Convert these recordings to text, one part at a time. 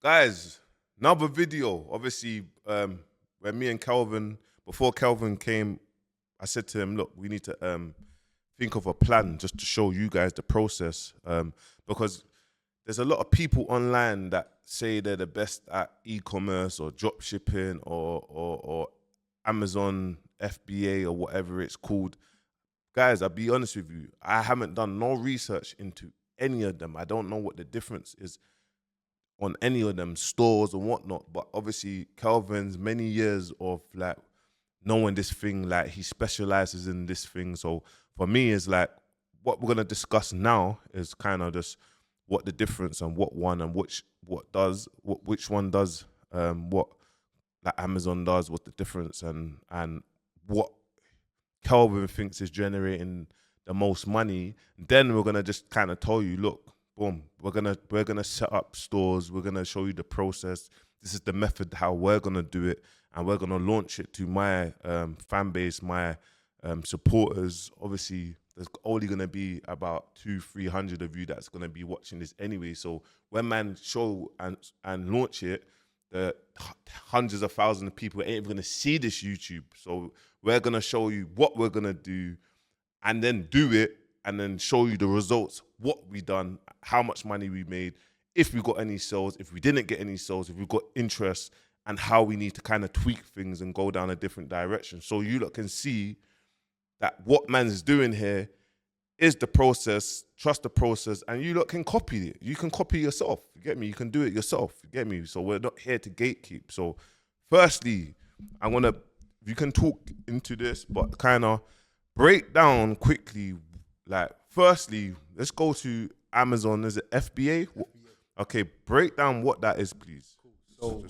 Guys, another video. Obviously, when me and Kelvin, before Kelvin came, I said to him, look, we need to think of a plan just to show you guys the process. Because there's a lot of people online that say they're the best at e-commerce or drop shipping or Amazon FBA or whatever it's called. Guys, I'll be honest with you, I haven't done no research into any of them. I don't know what the difference is on any of them stores and whatnot. But obviously, Kelvin's many years of like knowing this thing, like he specializes in this thing. So for me, it's like what we're gonna discuss now is kind of just what the difference and what one and which one does what like Amazon does, what the difference and what Kelvin thinks is generating the most money. Then we're gonna just kind of tell you, look, boom, we're gonna set up stores. We're gonna show you the process. This is the method how we're gonna do it, and we're gonna launch it to my fan base, my supporters. Obviously, there's only gonna be about 200-300 of you that's gonna be watching this anyway. So when man show and launch it, the hundreds of thousands of people ain't even gonna see this YouTube. So we're gonna show you what we're gonna do, and then do it, and then show you the results, what we done, how much money we made, if we got any sales, if we didn't get any sales, if we got interest, and how we need to kind of tweak things and go down a different direction. So you lot can see that what man's doing here is the process, trust the process, and you lot can copy it. You can copy yourself, you get me? You can do it yourself, you get me? So we're not here to gatekeep. So firstly, you can talk into this, but kind of break down quickly, like, firstly, let's go to Amazon. Is it FBA? Okay, break down what that is, please. So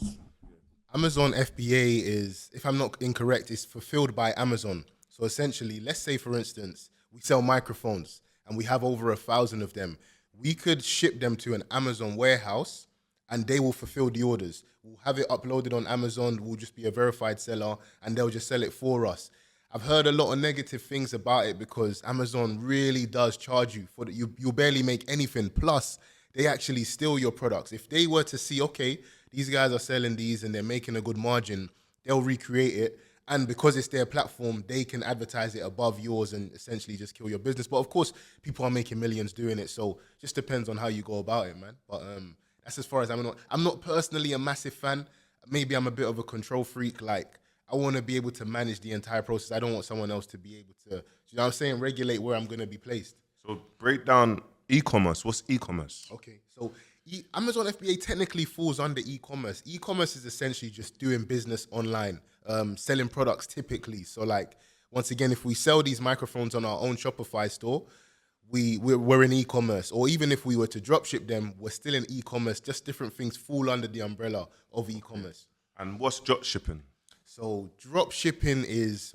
Amazon FBA is, if I'm not incorrect, is fulfilled by Amazon. So essentially, let's say, for instance, we sell microphones and we have over 1,000 of them. We could ship them to an Amazon warehouse and they will fulfill the orders. We'll have it uploaded on Amazon. We'll just be a verified seller and they'll just sell it for us. I've heard a lot of negative things about it because Amazon really does charge you for that. You barely make anything. Plus, they actually steal your products. If they were to see, okay, these guys are selling these and they're making a good margin, they'll recreate it. And because it's their platform, they can advertise it above yours and essentially just kill your business. But of course, people are making millions doing it. So just depends on how you go about it, man. But that's as far as I'm not personally a massive fan. Maybe I'm a bit of a control freak. Like, I want to be able to manage the entire process. I don't want someone else to be able to, you know what I'm saying, regulate where I'm going to be placed. So break down e-commerce. What's e-commerce? Okay, so Amazon FBA technically falls under e-commerce. E-commerce is essentially just doing business online, selling products typically. So like, once again, if we sell these microphones on our own Shopify store, we're in e-commerce. Or even if we were to drop ship them, we're still in e-commerce. Just different things fall under the umbrella of e-commerce. And what's drop shipping? So drop shipping is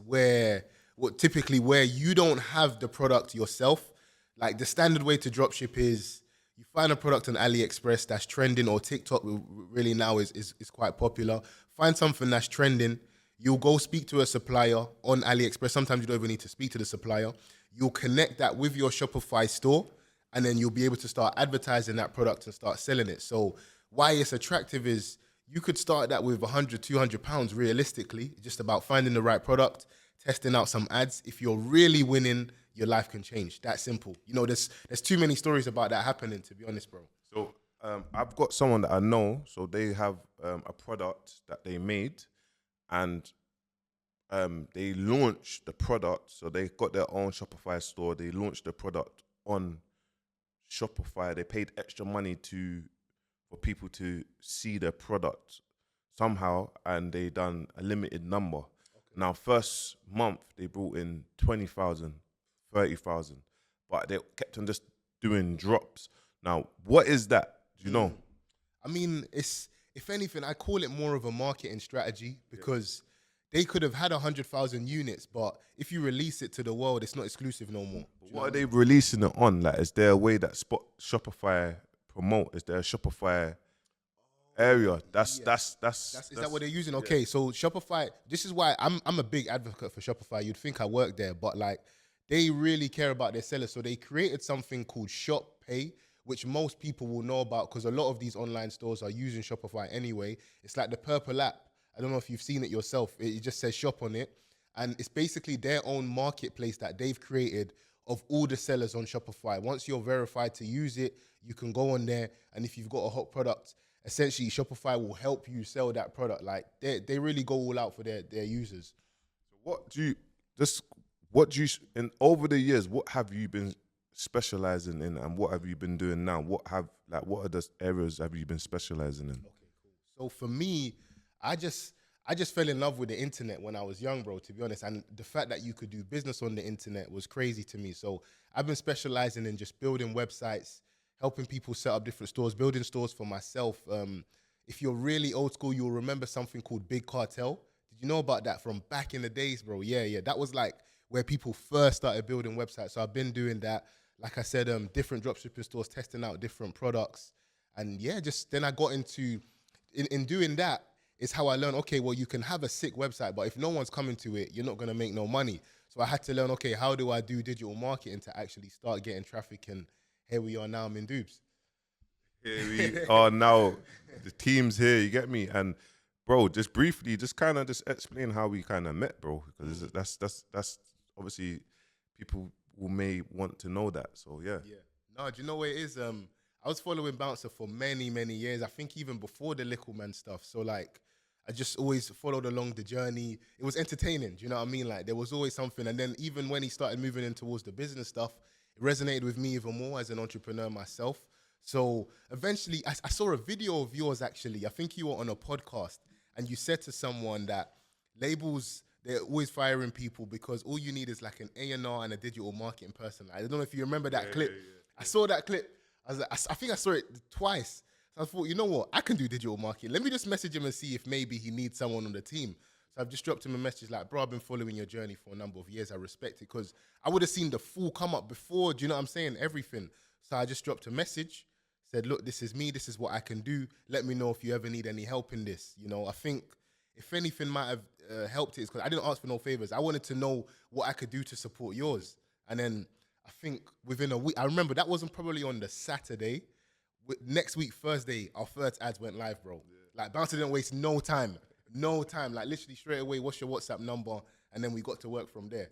typically where you don't have the product yourself. Like the standard way to drop ship is you find a product on AliExpress that's trending, or TikTok really now is quite popular. Find something that's trending. You'll go speak to a supplier on AliExpress. Sometimes you don't even need to speak to the supplier. You'll connect that with your Shopify store, and then you'll be able to start advertising that product and start selling it. So why it's attractive is you could start that with 100, 200 pounds realistically, just about finding the right product, testing out some ads. If you're really winning, your life can change. That simple. You know, there's too many stories about that happening, to be honest, bro. So I've got someone that I know. So they have a product that they made, and they launched the product. So they got their own Shopify store. They launched the product on Shopify. They paid extra money for people to see their product somehow, and they done a limited number. Okay. Now, first month they brought in 20,000, 30,000, but they kept on just doing drops. Now, what is that? Do you know? I mean, if anything, I call it more of a marketing strategy because they could have had 100,000 units, but if you release it to the world, it's not exclusive no more. What are they releasing it on? Like, is there a way that Shopify promote? Is there a Shopify area? Is that what they're using? Okay, so Shopify. This is why I'm a big advocate for Shopify. You'd think I work there, but like they really care about their sellers. So they created something called Shop Pay, which most people will know about because a lot of these online stores are using Shopify anyway. It's like the purple app. I don't know if you've seen it yourself. It just says shop on it. And it's basically their own marketplace that they've created of all the sellers on Shopify. Once you're verified to use it, you can go on there. And if you've got a hot product, essentially Shopify will help you sell that product. Like they really go all out for their users. What do you, and over the years, what have you been specializing in and what have you been doing now? What are the areas have you been specializing in? Okay, cool. So for me, I just fell in love with the internet when I was young, bro, to be honest. And the fact that you could do business on the internet was crazy to me. So I've been specializing in just building websites, helping people set up different stores, building stores for myself. If you're really old school, you'll remember something called Big Cartel. Did you know about that from back in the days, bro? Yeah. That was like where people first started building websites. So I've been doing that. Like I said, different dropshipping stores, testing out different products. And yeah, just then I got into, in doing that, is how I learned, okay, well, you can have a sick website, but if no one's coming to it, you're not going to make no money. So I had to learn, okay, how do I do digital marketing to actually start getting traffic? And here we are now, I'm in Dubes. Here we are now. The team's here, you get me? And bro, just briefly, just kind of just explain how we kind of met, bro, because that's obviously people who may want to know that. So yeah. No, do you know what it is? I was following Bouncer for many, many years. I think even before the Little Man stuff. So like, I just always followed along the journey. It was entertaining. Do you know what I mean? Like there was always something. And then even when he started moving in towards the business stuff, it resonated with me even more as an entrepreneur myself. So eventually I saw a video of yours actually. I think you were on a podcast and you said to someone that labels, they're always firing people because all you need is like an A&R and a digital marketing person. I don't know if you remember that clip. Yeah. I saw that clip. I was like, I think I saw it twice. So I thought, you know what? I can do digital marketing. Let me just message him and see if maybe he needs someone on the team. So I've just dropped him a message like, bro, I've been following your journey for a number of years. I respect it because I would have seen the full come up before. Do you know what I'm saying? Everything. So I just dropped a message, said, look, this is me. This is what I can do. Let me know if you ever need any help in this. You know, I think if anything might have helped it is because I didn't ask for no favors. I wanted to know what I could do to support yours. And then I think within a week, I remember that wasn't probably on the Saturday. Next week, Thursday, our first ads went live, bro. Yeah. Like Bouncer didn't waste no time. Like literally straight away, what's your WhatsApp number? And then we got to work from there.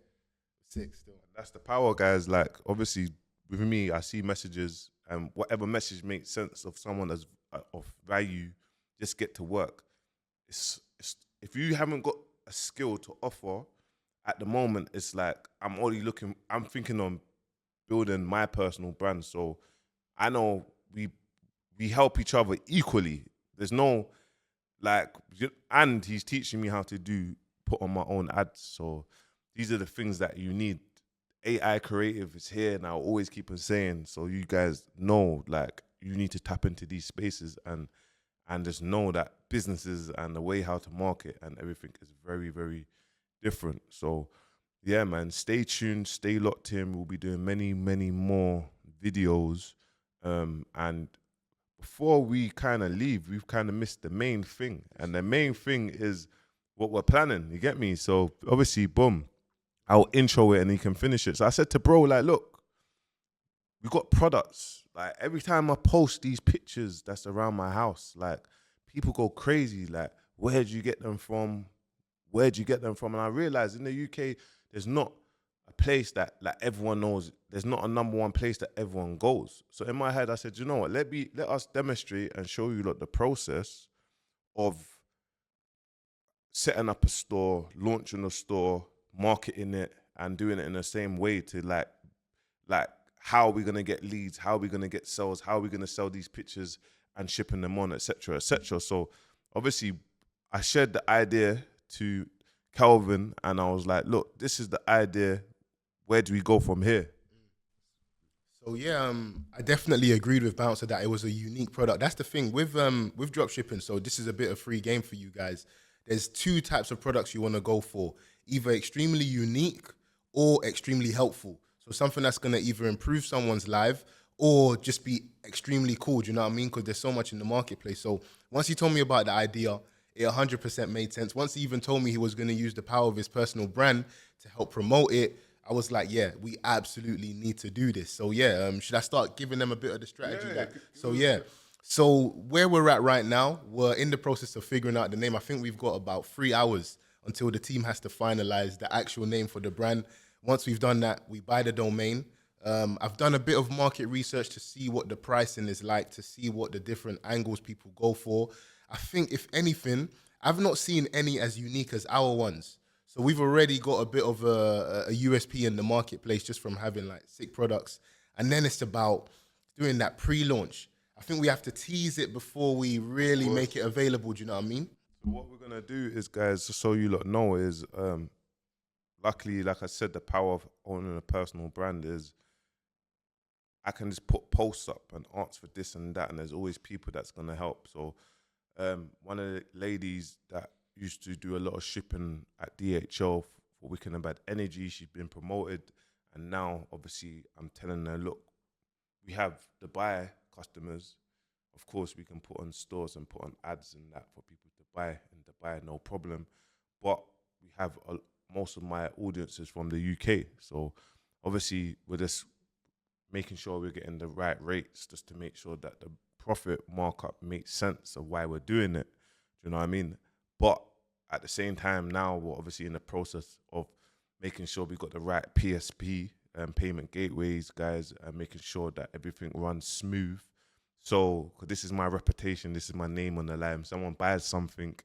Sick still. That's the power, guys. Like obviously with me, I see messages and whatever message makes sense of someone that's of value, just get to work. It's if you haven't got a skill to offer at the moment, it's like I'm thinking on building my personal brand. So I know we help each other equally. There's no and he's teaching me how to put on my own ads. So these are the things that you need. AI creative is here, and I'll always keep on saying. So you guys know, like, you need to tap into these spaces and just know that businesses and the way how to market and everything is very, very different. So yeah, man, stay tuned, stay locked in. We'll be doing many, many more videos. And before we kind of leave, we've kind of missed the main thing. And the main thing is what we're planning. You get me? So obviously, boom, I'll intro it and he can finish it. So I said to bro, like, look, we got products. Like every time I post these pictures that's around my house, like people go crazy. Like, where'd you get them from? Where'd you get them from? And I realized in the UK, there's not a place that like everyone knows. There's not a number one place that everyone goes. So in my head, I said, you know what? Let us demonstrate and show you the process of setting up a store, launching a store, marketing it, and doing it in the same way to like how are we gonna get leads, how are we gonna get sales, how are we gonna sell these pictures and shipping them on, etc., etc. So obviously, I shared the idea to Kelvin, and I was like, look, this is the idea. Where do we go from here? So yeah, I definitely agreed with Bouncer that it was a unique product. That's the thing with dropshipping. So this is a bit of free game for you guys. There's two types of products you want to go for, either extremely unique or extremely helpful. So something that's going to either improve someone's life or just be extremely cool. Do you know what I mean? Because there's so much in the marketplace. So once he told me about the idea, it 100% made sense. Once he even told me he was going to use the power of his personal brand to help promote it, I was like, yeah, we absolutely need to do this. So yeah, should I start giving them a bit of the strategy? So where we're at right now, we're in the process of figuring out the name. I think we've got about 3 hours until the team has to finalize the actual name for the brand. Once we've done that, we buy the domain. I've done a bit of market research to see what the pricing is like, to see what the different angles people go for. I think, if anything, I've not seen any as unique as our ones. So we've already got a bit of a USP in the marketplace just from having like sick products. And then it's about doing that pre-launch. I think we have to tease it before we really make it available. Do you know what I mean? So what we're gonna do is, guys, just so you lot know, is luckily, like I said, the power of owning a personal brand is I can just put posts up and ask for this and that, and there's always people that's gonna help. So one of the ladies that used to do a lot of shipping at DHL for Wicked and Bad Energy, she's been promoted, and now obviously I'm telling her, look, we have the buy customers. Of course, we can put on stores and put on ads and that for people to buy, no problem. But we have most of my audiences from the UK, so obviously we're just making sure we're getting the right rates, just to make sure that the profit markup makes sense of why we're doing it. Do you know what I mean? But at the same time, now we're obviously in the process of making sure we got the right PSP and payment gateways, guys, and making sure that everything runs smooth. So, cause this is my reputation, this is my name on the line. If someone buys something,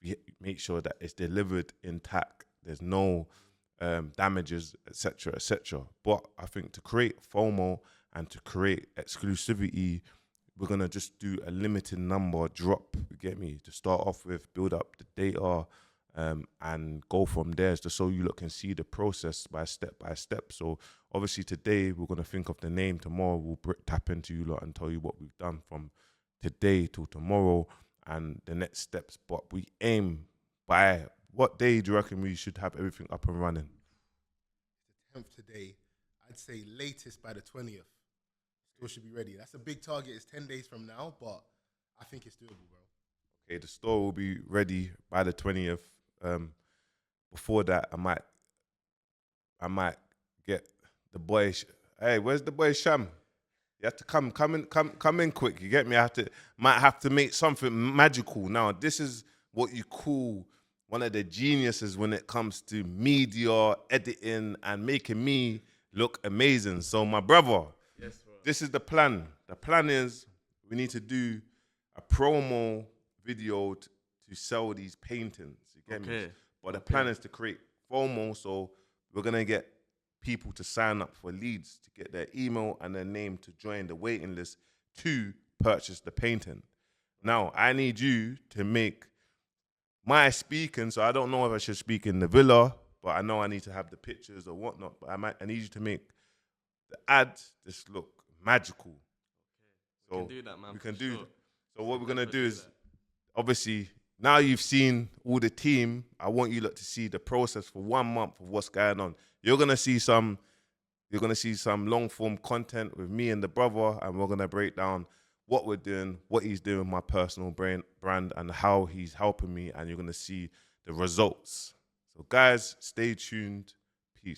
we make sure that it's delivered intact. There's no damages, etc., etc. But I think to create FOMO and to create exclusivity, we're gonna just do a limited number drop. You get me? To start off with, build up the data, and go from there, just so you look and see the process by step. So obviously today we're gonna think of the name. Tomorrow we'll tap into you lot and tell you what we've done from today till tomorrow and the next steps. But we aim by what day do you reckon we should have everything up and running? The 10th today. I'd say latest by the 20th. Still should be ready. That's a big target. It's 10 days from now, but I think it's doable, bro. Okay, the store will be ready by the 20th. Before that, I might get the boy. Hey, where's the boy Sham? You have to come in quick. You get me? Might have to make something magical. Now, this is what you call one of the geniuses when it comes to media, editing, and making me look amazing. So, my brother, yes, bro. This is the plan. The plan is we need to do a promo video to sell these paintings. You get me? But the plan is to create FOMO, so we're gonna get people to sign up for leads, to get their email and their name to join the waiting list to purchase the painting. Now, I need you to make my speaking, so I don't know if I should speak in the villa, but I know I need to have the pictures or whatnot, but I need you to make the ad just look magical. So we can do that, man. We can do that. So what we're gonna do is, obviously, now you've seen all the team, I want you lot to see the process for 1 month of what's going on. You're gonna see some long form content with me and the brother, and we're gonna break down what we're doing, what he's doing with my personal brand, and how he's helping me, and you're gonna see the results. So guys, stay tuned.